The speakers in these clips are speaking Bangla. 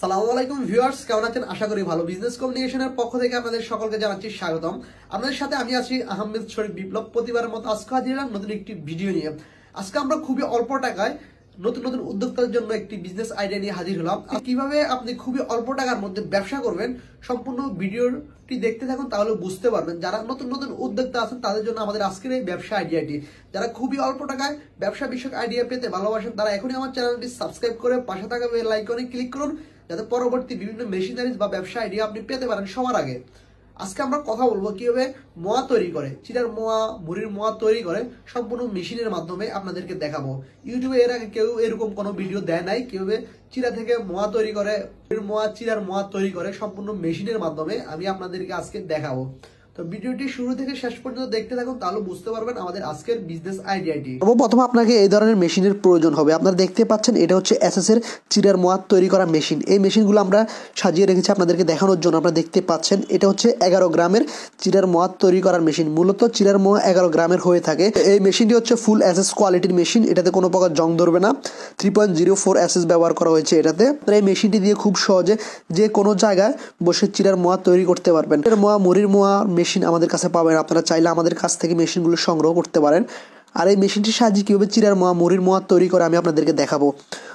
সালামু আলাইকুম ভিউয়ার্স, কেমন আছেন? আশা করি ভালো। বিজনেস কমিউনিকেশনের পক্ষ থেকে আপনাদের সকলকে জানাচ্ছি স্বাগতম। আপনাদের সাথে আমি আছি আহমেদ শরীফ বিপ্লব। প্রতিবারের মতো আজকে হাজির হলাম নতুন একটি ভিডিও নিয়ে। আজকে আমরা খুবই অল্প টাকায় নতুন নতুন উদ্যোক্তাদের জন্য একটি বিজনেস আইডিয়া নিয়ে হাজির হলাম। কিভাবে আপনি খুবই অল্প টাকার মধ্যে ব্যবসা করবেন, সম্পূর্ণ ভিডিওটি দেখতে থাকুন, তাহলে বুঝতে পারবেন। যারা নতুন নতুন উদ্যোক্তা আছেন তাদের জন্য আমাদের আজকের এই ব্যবসা আইডিয়াটি। যারা খুবই অল্প টাকায় ব্যবসা বিষয়ক আইডিয়া পেতে ভালোবাসেন তারা এখনই আমার চ্যানেলটি সাবস্ক্রাইব করে পাশে থাকা বেল আইকনে ক্লিক করুন, যাতে পরবর্তী বিভিন্ন মেশিনারিজ বা ব্যবসা আইডিয়া আপনি পেতে পারেন সবার আগে। আজকে আমরা কথা বলবো কিভাবে মোয়া তৈরি করে, চিড়ার মোয়া, মুড়ির মোয়া তৈরি করে সম্পূর্ণ মেশিনের মাধ্যমে আপনাদেরকে দেখাবো। ইউটিউবে এর আগে কেউ এরকম কোনো ভিডিও দেয় নাই। কিভাবে চিড়া থেকে মোয়া তৈরি করে, মোয়া চিড়ার মোয়া তৈরি করে সম্পূর্ণ মেশিনের মাধ্যমে আমি আপনাদেরকে আজকে দেখাবো। তো ভিডিওটি শুরু থেকে শেষ পর্যন্ত দেখতে থাকুন, তাহলে বুঝতে পারবেন আমাদের আজকের বিজনেস আইডিয়াটি। সর্বপ্রথম আপনাকে এই ধরনের মেশিনের প্রয়োজন হবে। আপনারা দেখতে পাচ্ছেন এটা হচ্ছে এসএস এর চিড়ার মোয়া তৈরি করা মেশিন। এই মেশিনগুলো আমরা সাজিয়ে রেখেছি আপনাদেরকে দেখানোর জন্য। আপনারা দেখতে পাচ্ছেন এটা হচ্ছে 11 গ্রামের চিড়ার মোয়া তৈরি করার মেশিন। মূলত চিড়ার মোয়া 11 গ্রামের হয়ে থাকে। এই মেশিনটি হচ্ছে ফুল এসএস কোয়ালিটির মেশিন। এটাতে কোনো প্রকার জং ধরবে না। 3.04 এসএস ব্যবহার করা হয়েছে এটাতে। এই মেশিনটি দিয়ে খুব সহজে যে কোনো জায়গায় বসে চিড়ার মোয়া তৈরি করতে পারবেন। মোয়া, মুড়ির মোয়া মেশিন আমাদের কাছে পাবেন। আপনারা চাইলে আমাদের কাছ থেকে মেশিনগুলো সংগ্রহ করতে পারেন। আর এই মেশিনটির সাহায্যে কীভাবে চিড়ার মোয়া, মুড়ির মোয়া তৈরি করে আমি আপনাদেরকে দেখাবো।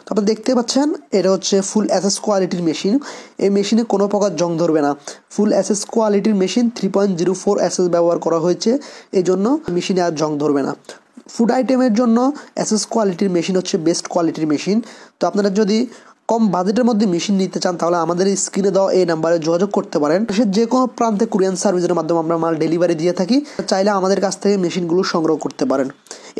তো আপনারা দেখতে পাচ্ছেন এটা হচ্ছে ফুল এসএস কোয়ালিটির মেশিন। এই মেশিনে কোনো প্রকার জং ধরবে না। ফুল এসএস কোয়ালিটির মেশিন, 3.04 এসএস ব্যবহার করা হয়েছে, এই জন্য মেশিনে আর জং ধরবে না। ফুড আইটেমের জন্য এসএস কোয়ালিটির মেশিন হচ্ছে বেস্ট কোয়ালিটির মেশিন। তো আপনারা যদি কম বাজেটের মধ্যে মেশিন নিতে চান তাহলে আমাদের স্ক্রিনে দেওয়া এই নাম্বারে যোগাযোগ করতে পারেন। যে কোনো প্রান্তে কুরিয়ার সার্ভিসের মাধ্যমে আমরা মাল ডেলিভারি দিয়ে থাকি। চাইলে আমাদের কাছ থেকে মেশিনগুলো সংগ্রহ করতে পারেন।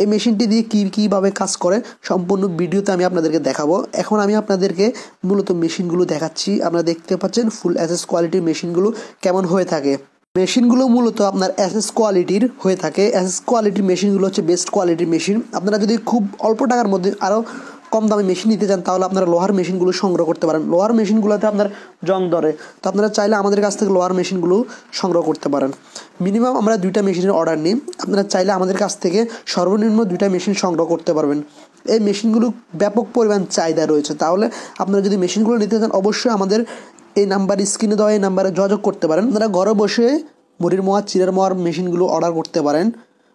এই মেশিনটি দিয়ে কীভাবে কাজ করে সম্পূর্ণ ভিডিওতে আমি আপনাদেরকে দেখাবো। এখন আমি আপনাদেরকে মূলত মেশিনগুলো দেখাচ্ছি। আপনারা দেখতে পাচ্ছেন ফুল এসএস কোয়ালিটির মেশিনগুলো কেমন হয়ে থাকে। মেশিনগুলো মূলত আপনার এসএস কোয়ালিটির হয়ে থাকে। এসএস কোয়ালিটির মেশিনগুলো হচ্ছে বেস্ট কোয়ালিটির মেশিন। আপনারা যদি খুব অল্প টাকার মধ্যে আরও কম দামে মেশিন নিতে চান তাহলে আপনারা লোহার মেশিনগুলো সংগ্রহ করতে পারেন। লোহার মেশিনগুলোতে আপনার জং ধরে, তো আপনারা চাইলে আমাদের কাছ থেকে লোহার মেশিনগুলো সংগ্রহ করতে পারেন। মিনিমাম আমরা 2টা মেশিনের অর্ডার নিই। আপনারা চাইলে আমাদের কাছ থেকে সর্বনিম্ন 2টা মেশিন সংগ্রহ করতে পারবেন। এই মেশিনগুলো ব্যাপক পরিমাণ চাহিদা রয়েছে। তাহলে আপনারা যদি মেশিনগুলো নিতে চান অবশ্যই আমাদের এই নাম্বার, স্ক্রিনে দেওয়া এই নাম্বারে যোগাযোগ করতে পারেন। আপনারা ঘরে বসে মুড়ির মোয়া, চিড়ার মোয়ার মেশিনগুলো অর্ডার করতে পারেন।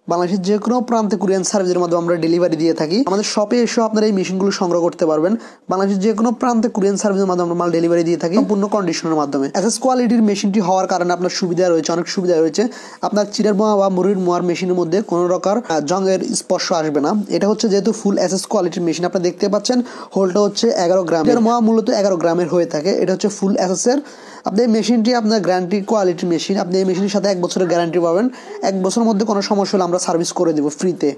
বাংলাদেশের যে কোনো প্রান্তে কুরিয়ার সার্ভিসের মাধ্যমে আমরা ডেলিভারি দিয়ে থাকি। আমাদের শপে এসেও আপনারা এই মেশিনগুলো সংগ্রহ করতে পারবেন। বাংলাদেশের যে কোনো প্রান্তে কুরিয়ার সার্ভিসের মাধ্যমে আমরা মাল ডেলিভারি দিয়ে থাকি সম্পূর্ণ কন্ডিশনের মাধ্যমে। এসএস কোয়ালিটির মেশিনটি হওয়ার কারণে আপনার সুবিধা রয়েছে, অনেক সুবিধা রয়েছে। আপনার চিড়ার মোয়া বা মুড়ির মোয়ার মেশিনের মধ্যে কোনো রকম জংয়ের স্পর্শ আসবে না। এটা হচ্ছে যেহেতু ফুল এসএস কোয়ালিটির মেশিন, আপনারা দেখতে পাচ্ছেন হোলটা হচ্ছে 11 গ্রাম। চিড়ার মোয়া মূলত 11 গ্রামের হয়ে থাকে। এটা হচ্ছে ফুল এসএস এর। আপনি এই মেশিনটি আপনার গ্যারান্টি কোয়ালিটির মেশিন। আপনি এই মেশিনের সাথে 1 বছরের গ্যারান্টি পাবেন। 1 বছরের মধ্যে কোনো সমস্যা হলে আমরা সার্ভিস করে দেবো ফ্রিতে।